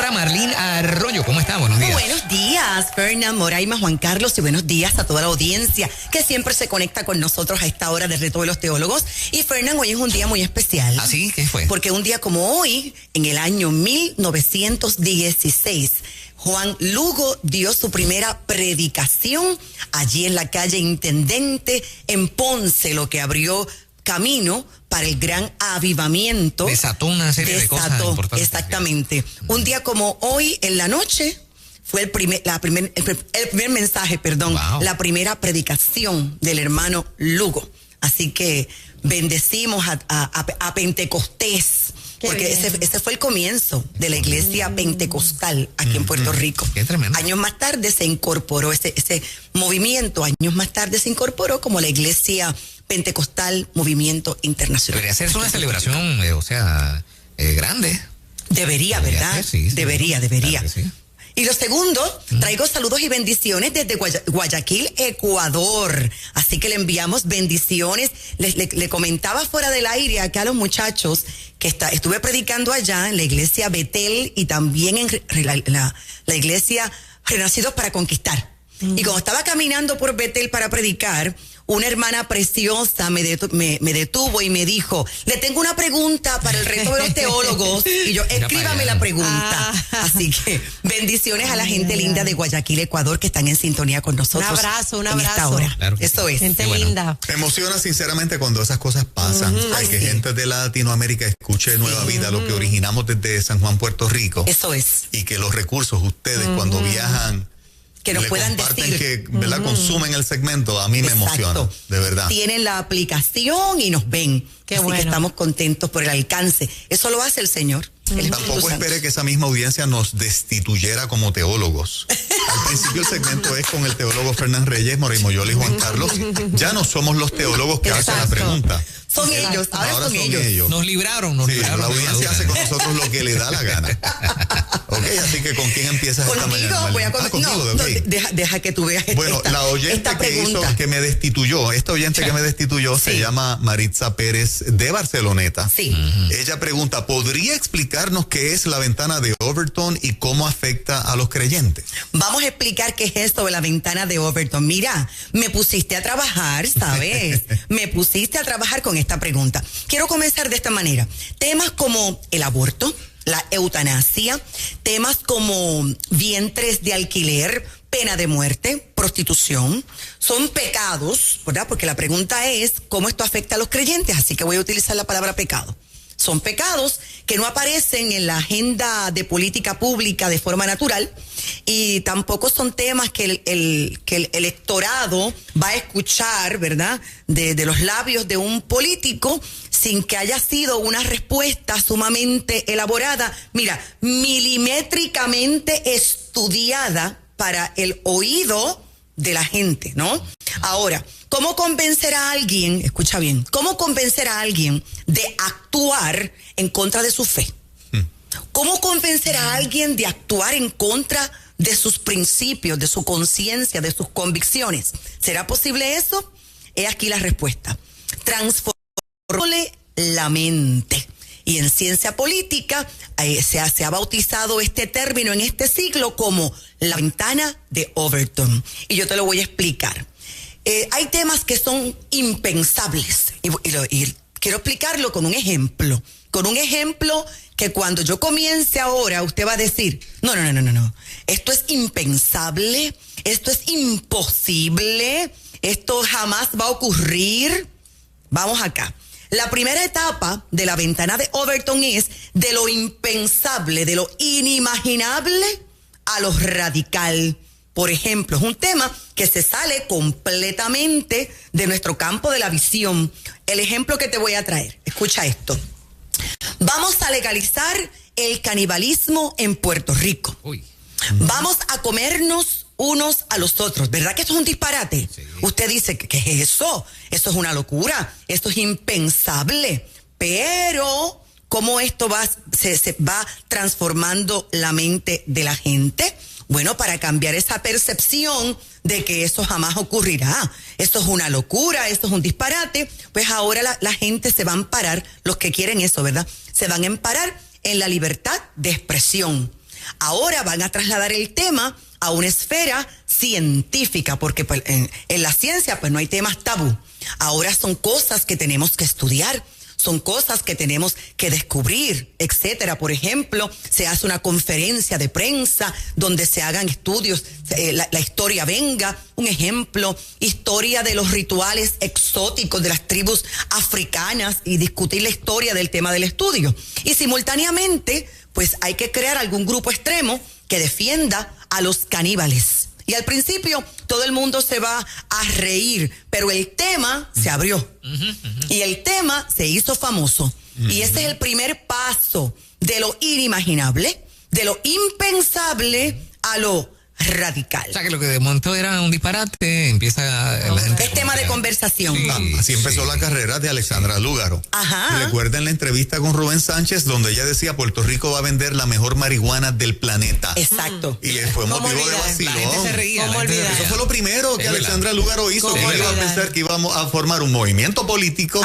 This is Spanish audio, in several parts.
doctora Marlene Arroyo. ¿Cómo está? Buenos días. Buenos días, Fernán, Moraima, Juan Carlos, y buenos días a toda la audiencia que siempre se conecta con nosotros a esta hora del Reto de los Teólogos. Y Fernán, hoy es un día muy especial. ¿Ah, sí? ¿Qué fue? Porque un día como hoy, en el año 1916, Juan Lugo dio su primera predicación allí en la calle Intendente, en Ponce, lo que abrió camino para el gran avivamiento. Desató una serie de cosas importantes. Exactamente. Un día como hoy, en la noche, fue el primer mensaje, wow. La primera predicación del hermano Lugo. Así que bendecimos a Pentecostés. Porque ese fue el comienzo de la iglesia pentecostal aquí en Puerto Rico. Qué tremendo. Años más tarde se incorporó ese movimiento, como la iglesia pentecostal Movimiento Internacional. Debería ser una celebración, grande. Debería, ¿verdad? Sí, debería. Claro que sí. Y lo segundo, traigo saludos y bendiciones desde Guayaquil, Ecuador. Así que le enviamos bendiciones. Le comentaba fuera del aire acá a los muchachos que estuve predicando allá en la iglesia Betel y también en la iglesia Renacidos para Conquistar. Y cuando estaba caminando por Betel para predicar, una hermana preciosa me detuvo y me dijo, le tengo una pregunta para el Reto de los Teólogos. Y yo, escríbame la pregunta. Así que bendiciones a la gente linda de Guayaquil, Ecuador, que están en sintonía con nosotros. Un abrazo. Esta hora. Claro Eso es. Gente linda. Me emociona sinceramente cuando esas cosas pasan. Que gente de Latinoamérica escuche Nueva Vida, lo que originamos desde San Juan, Puerto Rico. Eso es. Y que los recursos, ustedes cuando viajan, que nos puedan comparten, decir. que consumen el segmento, a mí me emociona, de verdad. Tienen la aplicación y nos ven. Qué Así bueno. que estamos contentos por el alcance. Eso lo hace el Señor. Tampoco espere que esa misma audiencia nos destituyera como teólogos. Al principio el segmento es con el teólogo Fernán Reyes, Morey Moyola y Juan Carlos. Ya no somos los teólogos que hacen la pregunta. Son ellos, ahora son ellos. Nos libraron. La audiencia hace con nosotros lo que le da la gana. Así que ¿con quién empiezas esta mañana? Deja que tú veas la oyente que me destituyó, se llama Maritza Pérez de Barceloneta. Sí. Ella pregunta, ¿podría explicarnos qué es la ventana de Overton y cómo afecta a los creyentes? Vamos a explicar qué es esto de la ventana de Overton. Mira, me pusiste a trabajar, ¿sabes? Me pusiste a trabajar con esta pregunta. Quiero comenzar de esta manera. Temas como el aborto, la eutanasia, temas como vientres de alquiler, pena de muerte, prostitución, son pecados, ¿verdad? Porque la pregunta es cómo esto afecta a los creyentes, así que voy a utilizar la palabra pecado. Son pecados que no aparecen en la agenda de política pública de forma natural y tampoco son temas que el electorado va a escuchar, ¿verdad? De los labios de un político sin que haya sido una respuesta sumamente elaborada, mira, milimétricamente estudiada para el oído de la gente, ¿no? Ahora, ¿cómo convencer a alguien, escucha bien, cómo convencer a alguien de actuar en contra de su fe? ¿Cómo convencer a alguien de actuar en contra de sus principios, de su conciencia, de sus convicciones? ¿Será posible eso? He aquí la respuesta. Transformarle la mente. Y en ciencia política se ha bautizado este término en este siglo como la ventana de Overton. Y yo te lo voy a explicar. Hay temas que son impensables. Y quiero explicarlo con un ejemplo. Con un ejemplo que cuando yo comience ahora, usted va a decir, no. Esto es impensable, esto es imposible, esto jamás va a ocurrir. Vamos acá. La primera etapa de la ventana de Overton es de lo impensable, de lo inimaginable a lo radical. Por ejemplo, es un tema que se sale completamente de nuestro campo de la visión. El ejemplo que te voy a traer, escucha esto. Vamos a legalizar el canibalismo en Puerto Rico. Vamos a comernos unos a los otros. ¿Verdad que esto es un disparate? Sí. Usted dice, ¿qué es eso? Eso es una locura. Esto es impensable. Pero, ¿cómo esto se va transformando la mente de la gente? Bueno, para cambiar esa percepción de que eso jamás ocurrirá. Esto es una locura, esto es un disparate. Pues ahora la gente se va a amparar, los que quieren eso, ¿verdad? Se van a amparar en la libertad de expresión. Ahora van a trasladar el tema a una esfera científica, porque pues, en la ciencia pues no hay temas tabú. Ahora son cosas que tenemos que estudiar, son cosas que tenemos que descubrir, etcétera. Por ejemplo, se hace una conferencia de prensa donde se hagan estudios, la historia venga, un ejemplo, historia de los rituales exóticos de las tribus africanas y discutir la historia del tema del estudio. Y simultáneamente, pues hay que crear algún grupo extremo que defienda a los caníbales. Y al principio todo el mundo se va a reír, pero el tema se abrió. Y el tema se hizo famoso. Y ese es el primer paso de lo inimaginable, de lo impensable a lo radical. O sea, que lo que de momento era un disparate, empieza la gente... Es tema de conversación. Sí, así empezó la carrera de Alexandra Lúgaro. Ajá. Recuerden la entrevista con Rubén Sánchez, donde ella decía, Puerto Rico va a vender la mejor marihuana del planeta. Exacto. Y fue motivo de vacilón. La gente se reía. Eso fue lo primero que Alexandra Lúgaro hizo. Que iba a pensar que íbamos a formar un movimiento político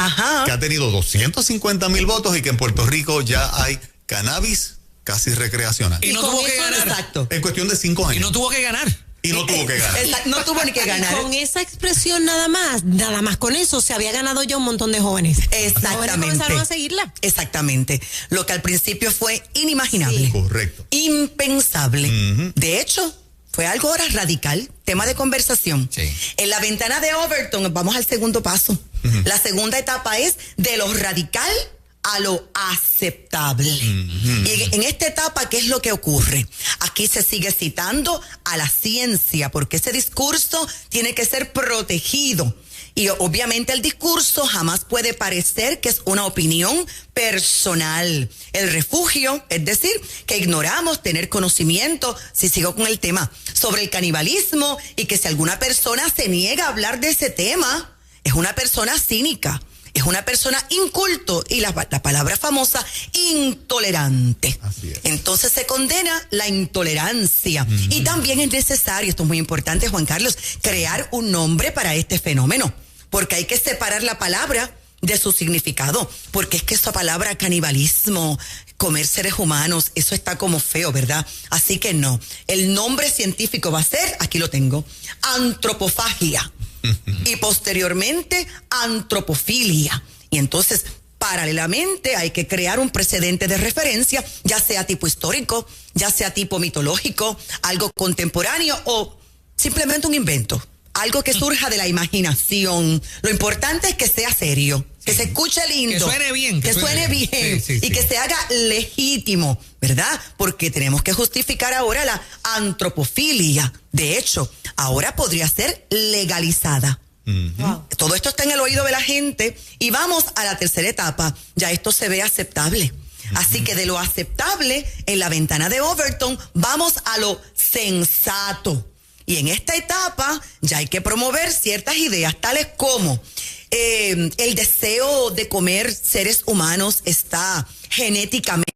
que ha tenido 250,000 votos y que en Puerto Rico ya hay cannabis casi recreacional. Y no tuvo que ganar. Exacto. En cuestión de 5 años. Y no tuvo que ganar. No tuvo ni que ganar. Con esa expresión nada más con eso se había ganado ya un montón de jóvenes. Exactamente. Los jóvenes comenzaron a seguirla. Exactamente. Lo que al principio fue inimaginable. Sí. Correcto. Impensable. De hecho, fue algo ahora radical, tema de conversación. Sí. En la ventana de Overton, vamos al segundo paso. La segunda etapa es de lo radical a lo aceptable. Y en esta etapa, ¿qué es lo que ocurre? Aquí se sigue citando a la ciencia, porque ese discurso tiene que ser protegido. Y obviamente el discurso jamás puede parecer que es una opinión personal. El refugio, es decir, que ignoramos tener conocimiento, si sigo con el tema, sobre el canibalismo, y que si alguna persona se niega a hablar de ese tema, es una persona cínica. Es una persona inculto y la palabra famosa, intolerante. Así es. Entonces se condena la intolerancia. Y también es necesario, esto es muy importante, Juan Carlos, crear un nombre para este fenómeno. Porque hay que separar la palabra de su significado. Porque es que esa palabra canibalismo, comer seres humanos, eso está como feo, ¿verdad? Así que no. El nombre científico va a ser, aquí lo tengo, antropofagia. Y posteriormente antropofilia. Y entonces paralelamente hay que crear un precedente de referencia, ya sea tipo histórico, ya sea tipo mitológico, algo contemporáneo o simplemente un invento, algo que surja de la imaginación. Lo importante es que sea serio, que se escuche lindo, que suene bien, que suene bien, y que se haga legítimo, ¿verdad? Porque tenemos que justificar ahora la antropofilia. De hecho, ahora podría ser legalizada. Wow. Todo esto está en el oído de la gente y vamos a la tercera etapa. Ya esto se ve aceptable. Así que de lo aceptable en la ventana de Overton vamos a lo sensato. Y en esta etapa ya hay que promover ciertas ideas, tales como el deseo de comer seres humanos está genéticamente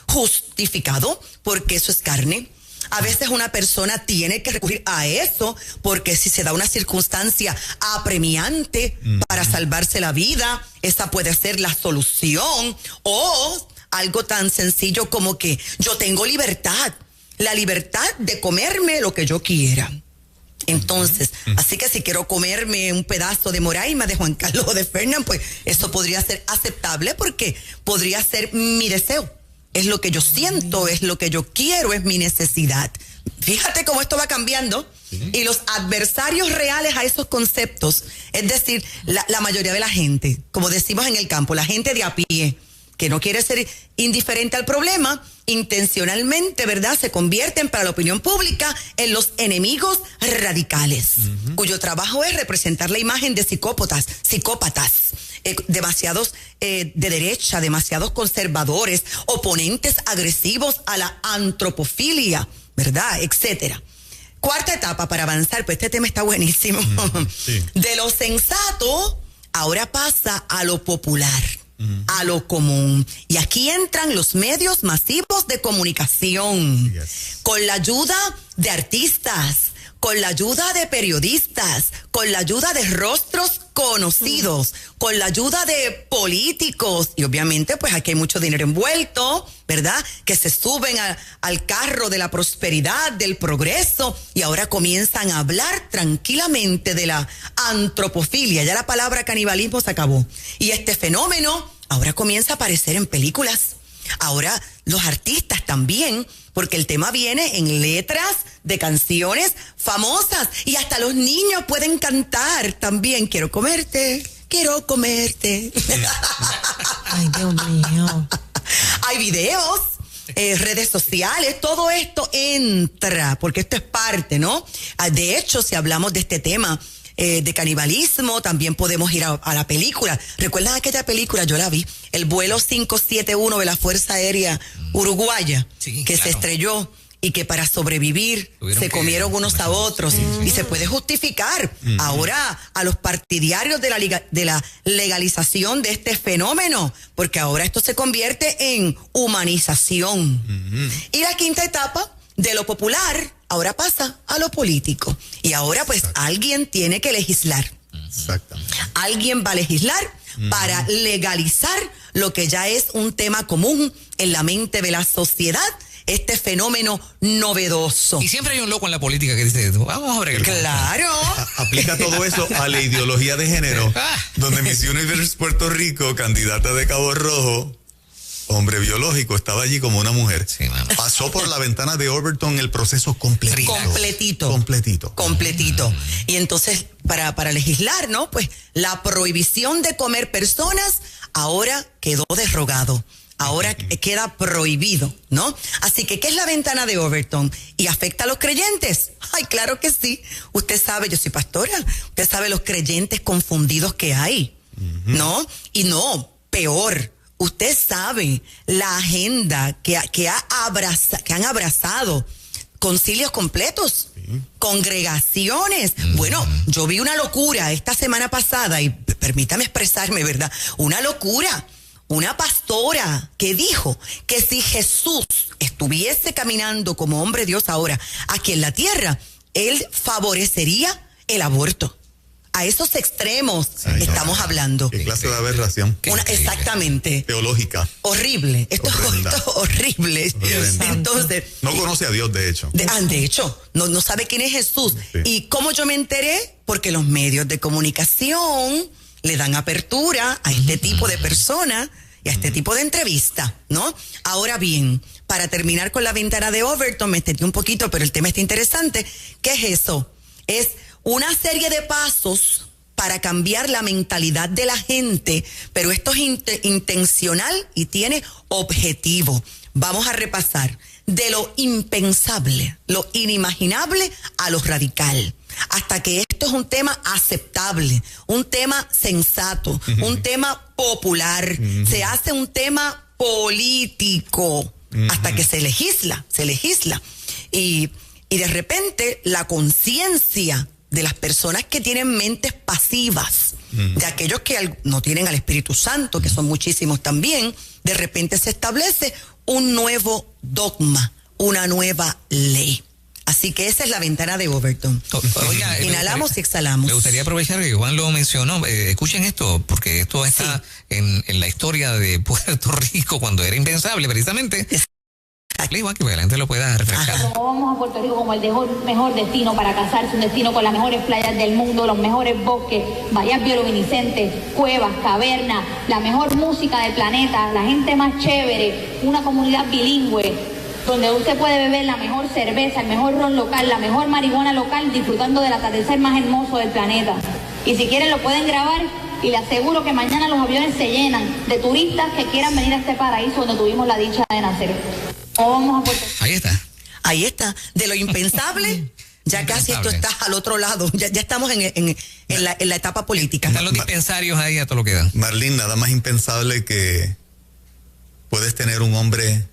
justificado porque eso es carne. A veces una persona tiene que recurrir a eso porque si se da una circunstancia apremiante para salvarse la vida, esa puede ser la solución. O algo tan sencillo como que yo tengo libertad, la libertad de comerme lo que yo quiera. Entonces, así que si quiero comerme un pedazo de Moraima, de Juan Carlos o de Fernán, pues eso podría ser aceptable porque podría ser mi deseo. Es lo que yo siento, es lo que yo quiero, es mi necesidad. Fíjate cómo esto va cambiando. Y los adversarios reales a esos conceptos, es decir, la mayoría de la gente, como decimos en el campo, la gente de a pie, que no quiere ser indiferente al problema, intencionalmente, ¿verdad?, se convierten para la opinión pública en los enemigos radicales, cuyo trabajo es representar la imagen de psicópatas, demasiados de derecha, demasiados conservadores, oponentes agresivos a la antropofilia, ¿verdad?, etcétera. Cuarta etapa para avanzar, pues este tema está buenísimo. Sí. De lo sensato, ahora pasa a lo popular, a lo común. Y aquí entran los medios masivos de comunicación, con la ayuda de artistas, con la ayuda de periodistas, con la ayuda de rostros conocidos, con la ayuda de políticos, y obviamente pues aquí hay mucho dinero envuelto, ¿verdad? Que se suben al carro de la prosperidad, del progreso, y ahora comienzan a hablar tranquilamente de la antropofilia. Ya la palabra canibalismo se acabó. Y este fenómeno ahora comienza a aparecer en películas. Ahora los artistas también, porque el tema viene en letras de canciones famosas y hasta los niños pueden cantar también. Quiero comerte, quiero comerte. Ay, Dios mío. Hay videos, redes sociales, todo esto entra, porque esto es parte, ¿no? De hecho, si hablamos de este tema de canibalismo, también podemos ir a la película. ¿Recuerdan aquella película? Yo la vi, el vuelo 571 de la Fuerza Aérea Uruguaya, sí, que claro, se estrelló y que para sobrevivir se comieron unos a otros. Y se puede justificar ahora a los partidarios de la legalización de este fenómeno, porque ahora esto se convierte en humanización. Y la quinta etapa de lo popular ahora pasa a lo político. Y ahora pues alguien tiene que legislar. Exactamente. Alguien va a legislar para legalizar lo que ya es un tema común en la mente de la sociedad, este fenómeno novedoso. Y siempre hay un loco en la política que dice, vamos a ver. Claro. Aplica todo eso a la ideología de género, donde Miss Universe Puerto Rico, candidata de Cabo Rojo, hombre biológico, estaba allí como una mujer. Sí, pasó por la ventana de Overton el proceso completito. Completito. Y entonces, para legislar, ¿no? Pues la prohibición de comer personas ahora quedó derogado. Ahora queda prohibido, ¿no? Así que, ¿qué es la ventana de Overton? ¿Y afecta a los creyentes? Ay, claro que sí. Usted sabe, yo soy pastora, usted sabe los creyentes confundidos que hay, ¿no? Y no, peor, usted sabe la agenda que han abrazado concilios completos, congregaciones. Bueno, yo vi una locura esta semana pasada, y permítame expresarme, ¿verdad? Una locura. Una pastora que dijo que si Jesús estuviese caminando como hombre Dios ahora aquí en la tierra, él favorecería el aborto. A esos extremos estamos hablando. ¿Qué clase de aberración? Exactamente. Teológica. Horrible. Esto es horrible. Entonces, no conoce a Dios, de hecho. De hecho, no sabe quién es Jesús. Sí. ¿Y cómo yo me enteré? Porque los medios de comunicación le dan apertura a este tipo de personas y a este tipo de entrevista, ¿no? Ahora bien, para terminar con la ventana de Overton, me extendí un poquito, pero el tema está interesante. ¿Qué es eso? Es una serie de pasos para cambiar la mentalidad de la gente, pero esto es intencional y tiene objetivo. Vamos a repasar de lo impensable, lo inimaginable a lo radical, hasta que esto es un tema aceptable, un tema sensato, un tema popular, se hace un tema político, hasta que se legisla, y de repente la conciencia de las personas que tienen mentes pasivas, de aquellos que no tienen al Espíritu Santo, que son muchísimos también, de repente se establece un nuevo dogma, una nueva ley. Así que esa es la ventana de Overton. Oiga, inhalamos y exhalamos. Me gustaría aprovechar que Juan lo mencionó. Escuchen esto, porque esto está en la historia de Puerto Rico cuando era impensable, precisamente. Igual que la gente lo pueda refrescar. Vamos a Puerto Rico como el mejor destino para casarse, un destino con las mejores playas del mundo, los mejores bosques, bahías bioluminiscentes, cuevas, cavernas, la mejor música del planeta, la gente más chévere, una comunidad bilingüe, donde usted puede beber la mejor cerveza, el mejor ron local, la mejor marihuana local, disfrutando del atardecer más hermoso del planeta. Y si quieren lo pueden grabar, y le aseguro que mañana los aviones se llenan de turistas que quieran venir a este paraíso donde tuvimos la dicha de nacer. Vamos a Ahí está. De lo impensable, ya casi esto está al otro lado. Ya estamos en la etapa política. Están los dispensarios ahí a todo lo que dan. Marlene, nada más impensable que puedes tener un hombre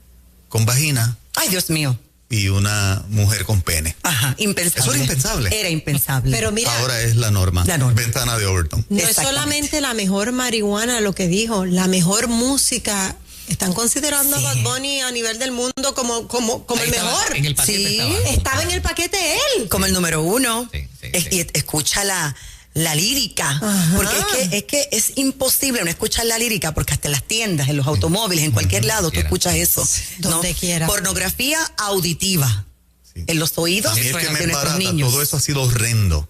con vagina. Ay, Dios mío. Y una mujer con pene. Ajá, impensable. Eso era impensable. Era impensable. Pero mira, ahora es la norma. Ventana de Overton. No es solamente la mejor marihuana, lo que dijo, la mejor música Están considerando a Bad Bunny a nivel del mundo como el mejor. En el paquete estaba en el paquete él. Como el número 1. Sí. Y escucha la lírica. Ajá. Porque es que es imposible no escuchar la lírica, porque hasta en las tiendas, en los automóviles, en cualquier lado, tú escuchas eso. Donde quiera. Pornografía auditiva. Sí. En los oídos A mí el de que me nuestros embarata, niños. todo eso ha sido horrendo.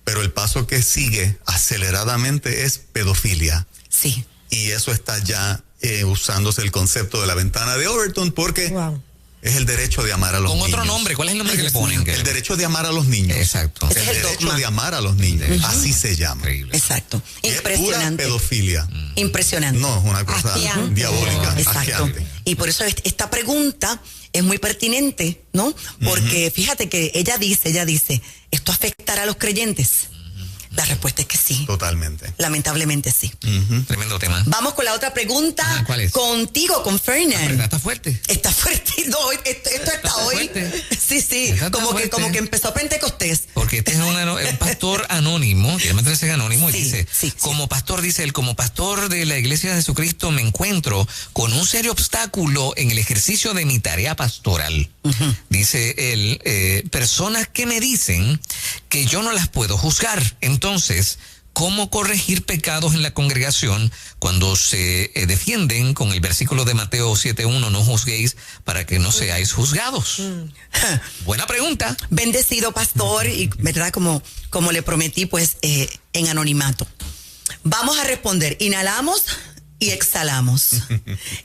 Pero el paso que sigue aceleradamente es pedofilia. Sí. Y eso está ya usándose el concepto de la ventana de Overton, porque es el derecho de amar a los niños. Con otro nombre, ¿cuál es el nombre que le ponen? El derecho de amar a los niños. Exacto. Ese El es el derecho dogma. de amar a los niños. Así se llama. Increíble. Exacto. Y es pura Impresionante. pedofilia. Impresionante. No, es una cosa Asqueante. diabólica. Exacto. asqueante. Y por eso esta pregunta es muy pertinente, ¿no? Porque fíjate que ella dice, ¿esto afectará a los creyentes? La respuesta es que sí. Totalmente. Lamentablemente sí. Tremendo tema. Vamos con la otra pregunta. ¿Cuál es? Contigo, con ¿Verdad? Fernan. Está fuerte. Está fuerte. No, esto está hoy. fuerte. Sí. Está Como fuerte. que empezó Pentecostés. Porque este es un pastor anónimo, que llama en anónimo, y Sí, dice, sí. como pastor de la Iglesia de Jesucristo me encuentro con un serio obstáculo en el ejercicio de mi tarea pastoral. Dice él, personas que me dicen que yo no las puedo juzgar. Entonces, ¿cómo corregir pecados en la congregación cuando se defienden con el versículo de Mateo 7:1, no juzguéis para que no seáis juzgados? Buena pregunta. Bendecido pastor, y verdad, como le prometí, pues en anonimato. Vamos a responder. Inhalamos y exhalamos.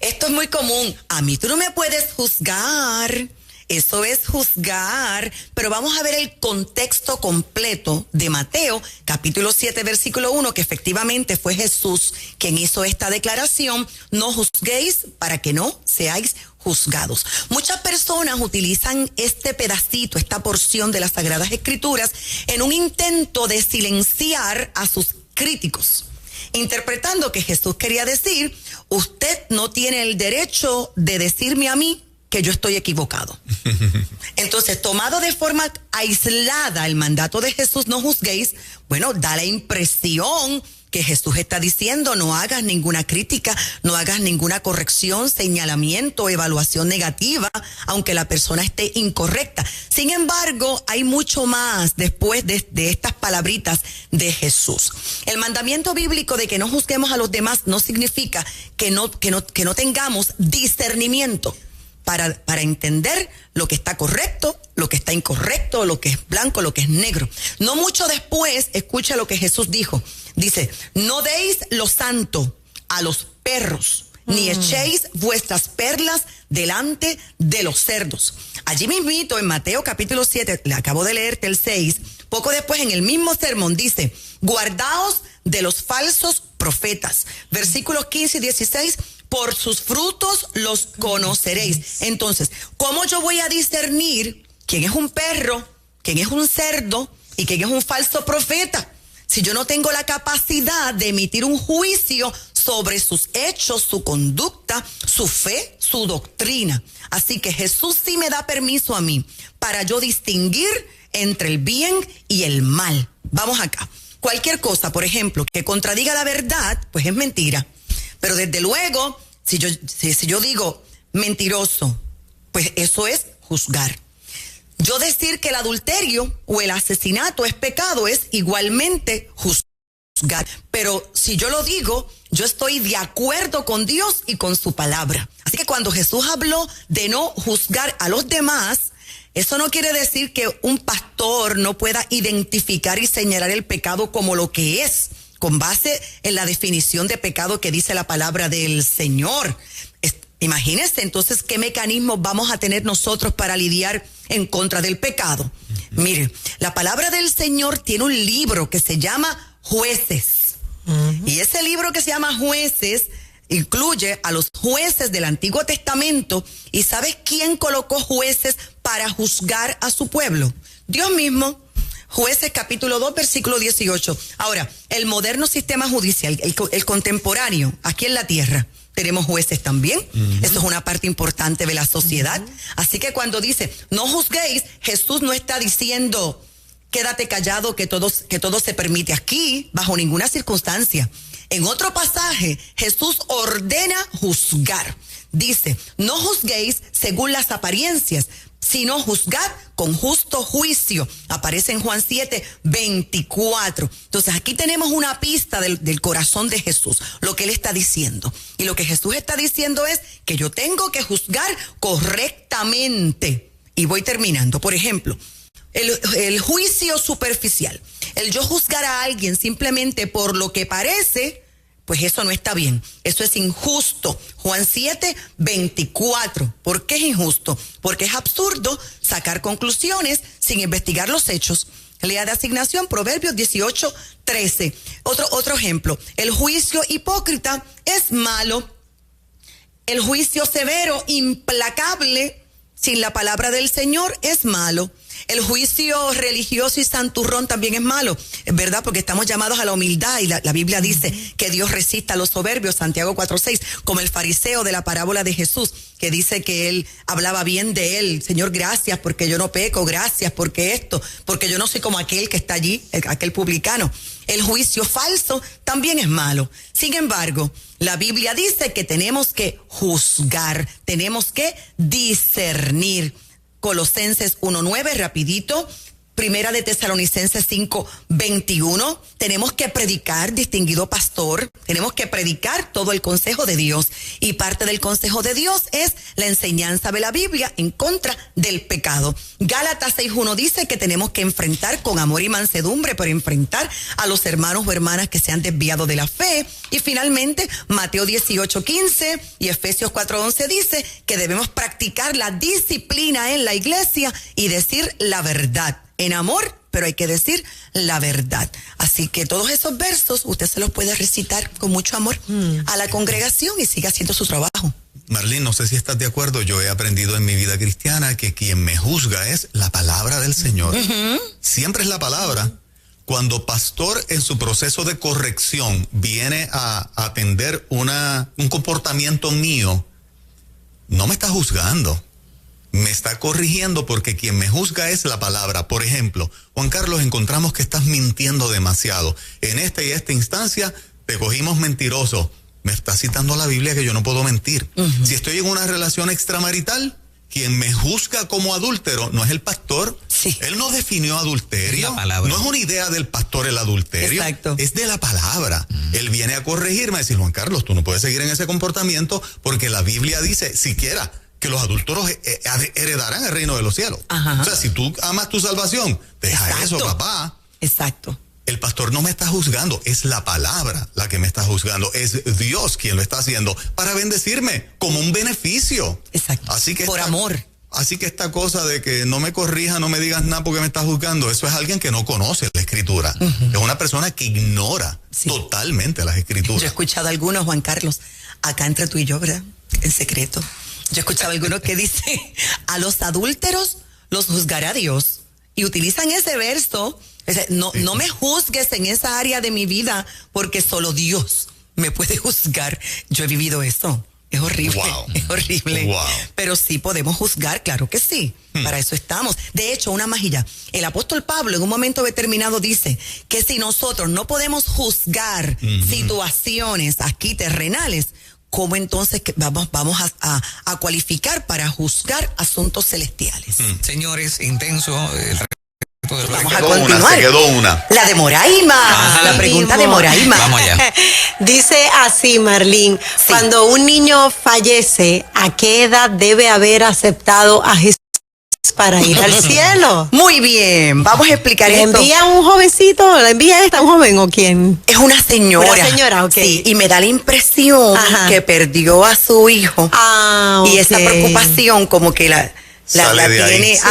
Esto es muy común. A mí tú no me puedes juzgar. Eso es juzgar, pero vamos a ver el contexto completo de Mateo, capítulo 7, versículo 1, que efectivamente fue Jesús quien hizo esta declaración: no juzguéis para que no seáis juzgados. Muchas personas utilizan este pedacito, esta porción de las Sagradas Escrituras, en un intento de silenciar a sus críticos, interpretando que Jesús quería decir: usted no tiene el derecho de decirme a mí que yo estoy equivocado. Entonces, tomado de forma aislada el mandato de Jesús, no juzguéis, bueno, da la impresión que Jesús está diciendo: no hagas ninguna crítica, no hagas ninguna corrección, señalamiento, evaluación negativa, aunque la persona esté incorrecta. Sin embargo, hay mucho más después de estas palabritas de Jesús. El mandamiento bíblico de que no juzguemos a los demás no significa que no tengamos discernimiento para entender lo que está correcto, lo que está incorrecto, lo que es blanco, lo que es negro. No mucho después, escucha lo que Jesús dijo. Dice: no deis lo santo a los perros, ni echéis vuestras perlas delante de los cerdos. Allí mismito, en Mateo capítulo 7, le acabo de leerte el 6, poco después en el mismo sermón dice: guardaos de los falsos profetas. Versículos 15 y 16, por sus frutos los conoceréis. Entonces, ¿cómo yo voy a discernir quién es un perro, quién es un cerdo y quién es un falso profeta, si yo no tengo la capacidad de emitir un juicio sobre sus hechos, su conducta, su fe, su doctrina? Así que Jesús sí me da permiso a mí para yo distinguir entre el bien y el mal. Vamos acá. Cualquier cosa, por ejemplo, que contradiga la verdad, pues es mentira. Pero desde luego, si yo digo mentiroso, pues eso es juzgar. Yo decir que el adulterio o el asesinato es pecado es igualmente juzgar. Pero si yo lo digo, yo estoy de acuerdo con Dios y con su palabra. Así que cuando Jesús habló de no juzgar a los demás, eso no quiere decir que un pastor no pueda identificar y señalar el pecado como lo que es, con base en la definición de pecado que dice la palabra del Señor. Imagínense entonces qué mecanismos vamos a tener nosotros para lidiar en contra del pecado. Mire, la palabra del Señor tiene un libro que se llama Jueces. Y ese libro que se llama Jueces incluye a los jueces del Antiguo Testamento. ¿Y sabes quién colocó jueces para juzgar a su pueblo? Dios mismo. Jueces capítulo 2, versículo 18. Ahora, el moderno sistema judicial, el contemporáneo, aquí en la tierra, tenemos jueces también. Eso es una parte importante de la sociedad. Así que cuando dice, no juzguéis, Jesús no está diciendo, quédate callado, que todo se permite aquí, bajo ninguna circunstancia. En otro pasaje, Jesús ordena juzgar. dice, no juzguéis según las apariencias, sino juzgad con justo juicio. Aparece en Juan 7:24. Entonces aquí tenemos una pista del corazón de Jesús, lo que él está diciendo. Y lo que Jesús está diciendo es que yo tengo que juzgar correctamente. Y voy terminando. Por ejemplo, el juicio superficial. El yo juzgar a alguien simplemente por lo que parece, pues eso no está bien. Eso es injusto. Juan 7:24. ¿Por qué es injusto? Porque es absurdo sacar conclusiones sin investigar los hechos. Lea de asignación, Proverbios 18:13. Otro ejemplo. El juicio hipócrita es malo. El juicio severo, implacable, sin la palabra del Señor, es malo. El juicio religioso y santurrón también es malo, ¿verdad? Porque estamos llamados a la humildad y la Biblia dice que Dios resista a los soberbios, Santiago 4:6, como el fariseo de la parábola de Jesús, que dice que él hablaba bien de él. Señor, gracias porque yo no peco, gracias porque yo no soy como aquel que está allí, aquel publicano. El juicio falso también es malo. Sin embargo, la Biblia dice que tenemos que juzgar, tenemos que discernir. Colosenses 1:9, rapidito. Primera de Tesalonicenses 5:21. Tenemos que predicar, distinguido pastor. Tenemos que predicar todo el consejo de Dios. Y parte del consejo de Dios es la enseñanza de la Biblia en contra del pecado. Gálatas 6:1 dice que tenemos que enfrentar con amor y mansedumbre, pero enfrentar a los hermanos o hermanas que se han desviado de la fe. Y finalmente, Mateo 18:15 y Efesios 4:11 dice que debemos practicar la disciplina en la iglesia y decir la verdad. En amor, pero hay que decir la verdad. Así que todos esos versos usted se los puede recitar con mucho amor a la congregación y siga haciendo su trabajo. Marlene, no sé si estás de acuerdo, yo he aprendido en mi vida cristiana que quien me juzga es la palabra del Señor. Siempre es la palabra. Cuando pastor en su proceso de corrección viene a atender un comportamiento mío, no me está juzgando. Me está corrigiendo porque quien me juzga es la palabra. Por ejemplo, Juan Carlos, encontramos que estás mintiendo demasiado. En esta y esta instancia te cogimos mentiroso. Me estás citando la Biblia que yo no puedo mentir. Si estoy en una relación extramarital, quien me juzga como adúltero no es el pastor. Sí. Él no definió adulterio. No es una idea del pastor el adulterio. Exacto. Es de la palabra. Él viene a corregirme, a decir, Juan Carlos, tú no puedes seguir en ese comportamiento porque la Biblia dice, siquiera, que los adúlteros heredarán el reino de los cielos. Ajá. O sea, si tú amas tu salvación, deja Exacto. eso, papá. Exacto. El pastor no me está juzgando, es la palabra la que me está juzgando, es Dios quien lo está haciendo para bendecirme como un beneficio. Exacto. Así que por amor. Así que esta cosa de que no me corrija, no me digas nada porque me estás juzgando, eso es alguien que no conoce la escritura. Es una persona que ignora totalmente las escrituras. Yo he escuchado a algunos, Juan Carlos, acá entre tú y yo, ¿verdad? En secreto. Yo he escuchado a algunos que dicen, a los adúlteros los juzgará Dios. Y utilizan ese verso, no me juzgues en esa área de mi vida porque solo Dios me puede juzgar. Yo he vivido eso. Es horrible, es horrible. Wow. Pero sí podemos juzgar, claro que sí. Para eso estamos. De hecho, una majilla. El apóstol Pablo en un momento determinado dice que si nosotros no podemos juzgar situaciones aquí terrenales, ¿cómo entonces vamos a cualificar para juzgar asuntos celestiales? Señores, intenso el reto de Vamos a continuar. Se quedó una. La de Moraima. La pregunta de Moraima. Vamos allá. Dice así, Marlene, cuando un niño fallece, ¿a qué edad debe haber aceptado a Jesús para ir al cielo? Muy bien, vamos a explicar ¿Le esto. envía un jovencito? ¿Le envía esta un joven o quién? Es una señora. Una señora, ok. Sí, y me da la impresión que perdió a su hijo. Y esa preocupación como que la Sale de ahí. tiene, Sí,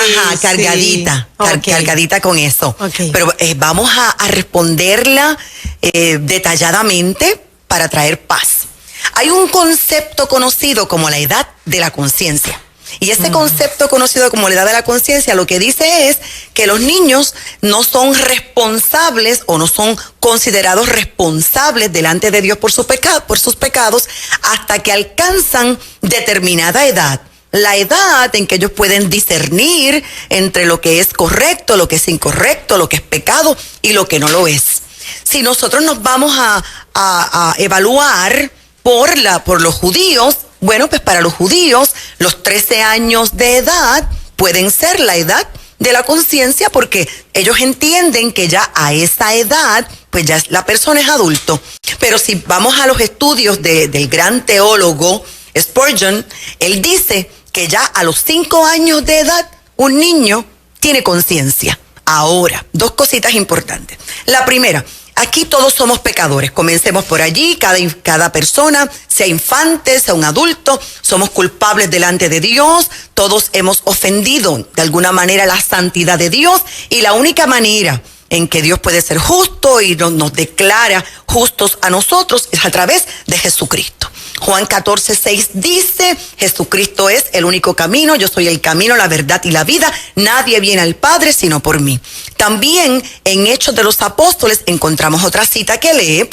cargadita, sí. cargadita con eso. Ok. Pero vamos a responderla detalladamente para traer paz. Hay un concepto conocido como la edad de la conciencia. Y ese concepto conocido como la edad de la conciencia lo que dice es que los niños no son responsables o no son considerados responsables delante de Dios por sus pecados hasta que alcanzan determinada edad. La edad en que ellos pueden discernir entre lo que es correcto, lo que es incorrecto, lo que es pecado y lo que no lo es. Si nosotros nos vamos a evaluar por los judíos, Bueno, pues para los judíos, los 13 años de edad pueden ser la edad de la conciencia, porque ellos entienden que ya a esa edad, pues ya la persona es adulto. Pero si vamos a los estudios del gran teólogo Spurgeon, él dice que ya a los 5 años de edad un niño tiene conciencia. Ahora, 2 cositas importantes. La primera, aquí todos somos pecadores. Comencemos por allí. Cada persona, sea infante, sea un adulto, somos culpables delante de Dios. Todos hemos ofendido de alguna manera la santidad de Dios. Y la única manera en que Dios puede ser justo y nos declara justos a nosotros es a través de Jesucristo. Juan 14:6 dice, Jesucristo es el único camino, yo soy el camino, la verdad y la vida, nadie viene al Padre sino por mí. También en Hechos de los Apóstoles encontramos otra cita que lee,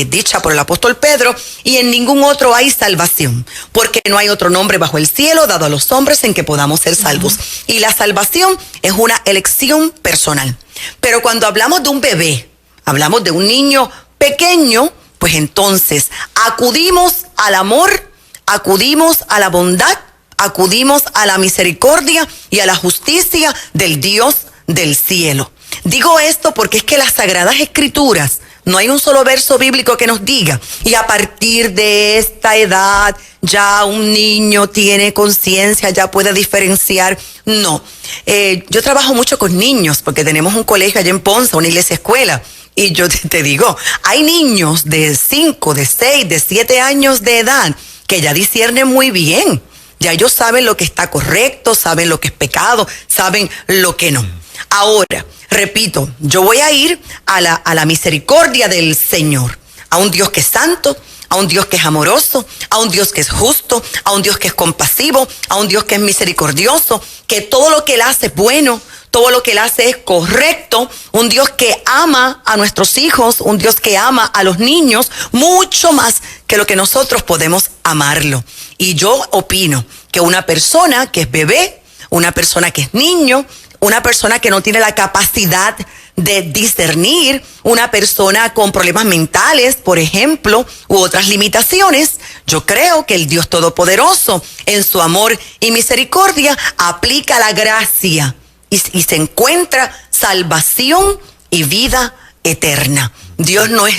dicha por el apóstol Pedro, y en ningún otro hay salvación, porque no hay otro nombre bajo el cielo dado a los hombres en que podamos ser salvos. Y la salvación es una elección personal. Pero cuando hablamos de un bebé, hablamos de un niño pequeño, pues entonces acudimos al amor, acudimos a la bondad, acudimos a la misericordia y a la justicia del Dios del cielo. Digo esto porque es que las Sagradas Escrituras, no hay un solo verso bíblico que nos diga, y a partir de esta edad ya un niño tiene conciencia, ya puede diferenciar. No, yo trabajo mucho con niños porque tenemos un colegio allá en Ponce, una iglesia escuela. Y yo te digo, hay niños de 5, de 6, de 7 años de edad que ya disciernen muy bien. Ya ellos saben lo que está correcto, saben lo que es pecado, saben lo que no. Ahora, repito, yo voy a ir a la misericordia del Señor, a un Dios que es santo, a un Dios que es amoroso, a un Dios que es justo, a un Dios que es compasivo, a un Dios que es misericordioso, que todo lo que Él hace es bueno, todo lo que Él hace es correcto, un Dios que ama a nuestros hijos, un Dios que ama a los niños, mucho más que lo que nosotros podemos amarlo. Y yo opino que una persona que es bebé, una persona que es niño, una persona que no tiene la capacidad de discernir, una persona con problemas mentales, por ejemplo, u otras limitaciones, yo creo que el Dios Todopoderoso, en su amor y misericordia, aplica la gracia y se encuentra salvación y vida eterna. Dios no es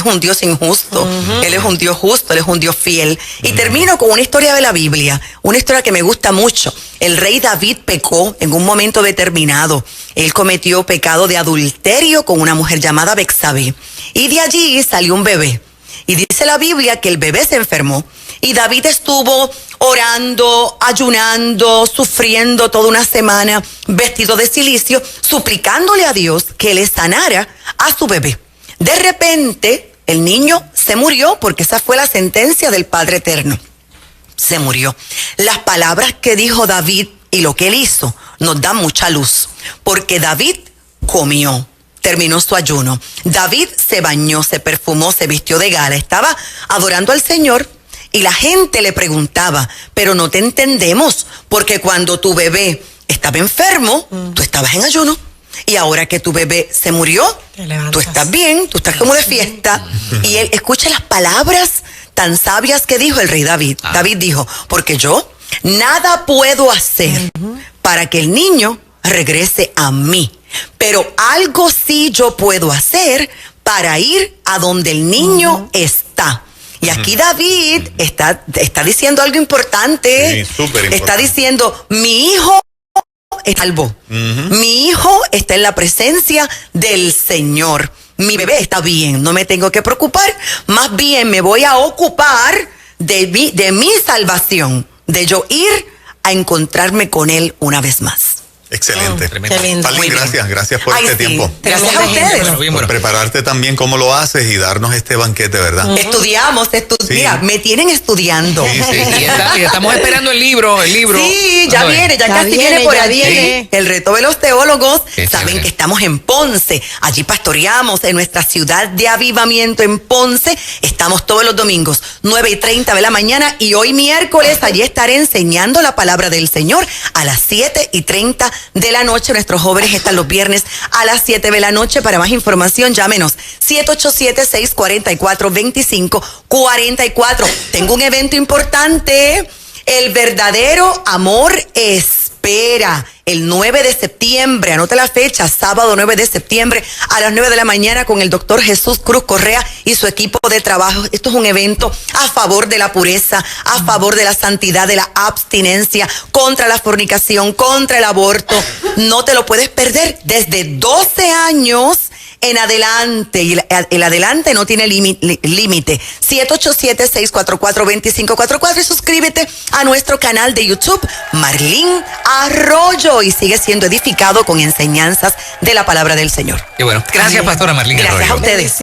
un Dios injusto. Él es un Dios justo, Él es un Dios fiel. Y termino con una historia de la Biblia, una historia que me gusta mucho. El rey David pecó en un momento determinado. Él cometió pecado de adulterio con una mujer llamada Betsabé. Y de allí salió un bebé. Y dice la Biblia que el bebé se enfermó. Y David estuvo orando, ayunando, sufriendo toda una semana, vestido de cilicio, suplicándole a Dios que le sanara a su bebé. De repente, el niño se murió, porque esa fue la sentencia del Padre Eterno. Se murió. Las palabras que dijo David y lo que él hizo nos dan mucha luz, porque David comió, terminó su ayuno. David se bañó, se perfumó, se vistió de gala, estaba adorando al Señor. Y la gente le preguntaba, pero no te entendemos, porque cuando tu bebé estaba enfermo, tú estabas en ayuno. Y ahora que tu bebé se murió, tú estás bien, tú estás como de fiesta. Y él escucha las palabras tan sabias que dijo el rey David. David dijo, porque yo nada puedo hacer para que el niño regrese a mí, pero algo sí yo puedo hacer para ir a donde el niño está. Y aquí David está diciendo algo importante. Sí, súper importante. Está diciendo, mi hijo es salvo. Mi hijo está en la presencia del Señor. Mi bebé está bien, no me tengo que preocupar. Más bien me voy a ocupar de mi salvación, de yo ir a encontrarme con Él una vez más. Excelente. Tremendo. Marlene, gracias por este tiempo. Gracias a ustedes. Por prepararte también cómo lo haces y darnos este banquete, ¿verdad? Estudiamos. Mira, me tienen estudiando. Sí. Y estamos esperando el libro. Sí, ya viene, ya casi viene por allí. El reto de los teólogos. Saben que estamos en Ponce. Allí pastoreamos en nuestra ciudad de avivamiento en Ponce. Estamos todos los domingos, 9:30 de la mañana. Y hoy miércoles allí estaré enseñando la palabra del Señor a las 7:30 de la noche. Nuestros jóvenes están los viernes a las 7 de la noche. Para más información, llámenos 787-644-2544. Tengo un evento importante. El verdadero amor espera. El 9 de septiembre, anote la fecha, sábado 9 de septiembre a las 9 de la mañana con el doctor Jesús Cruz Correa y su equipo de trabajo. Esto es un evento a favor de la pureza, a favor de la santidad, de la abstinencia, contra la fornicación, contra el aborto. No te lo puedes perder. Desde 12 años en adelante, y el adelante no tiene límite. 787-644-2544 y suscríbete a nuestro canal de YouTube, Marlín Arroyo, y sigue siendo edificado con enseñanzas de la palabra del Señor. Y bueno, gracias, pastora Marlín Arroyo. Gracias a ustedes.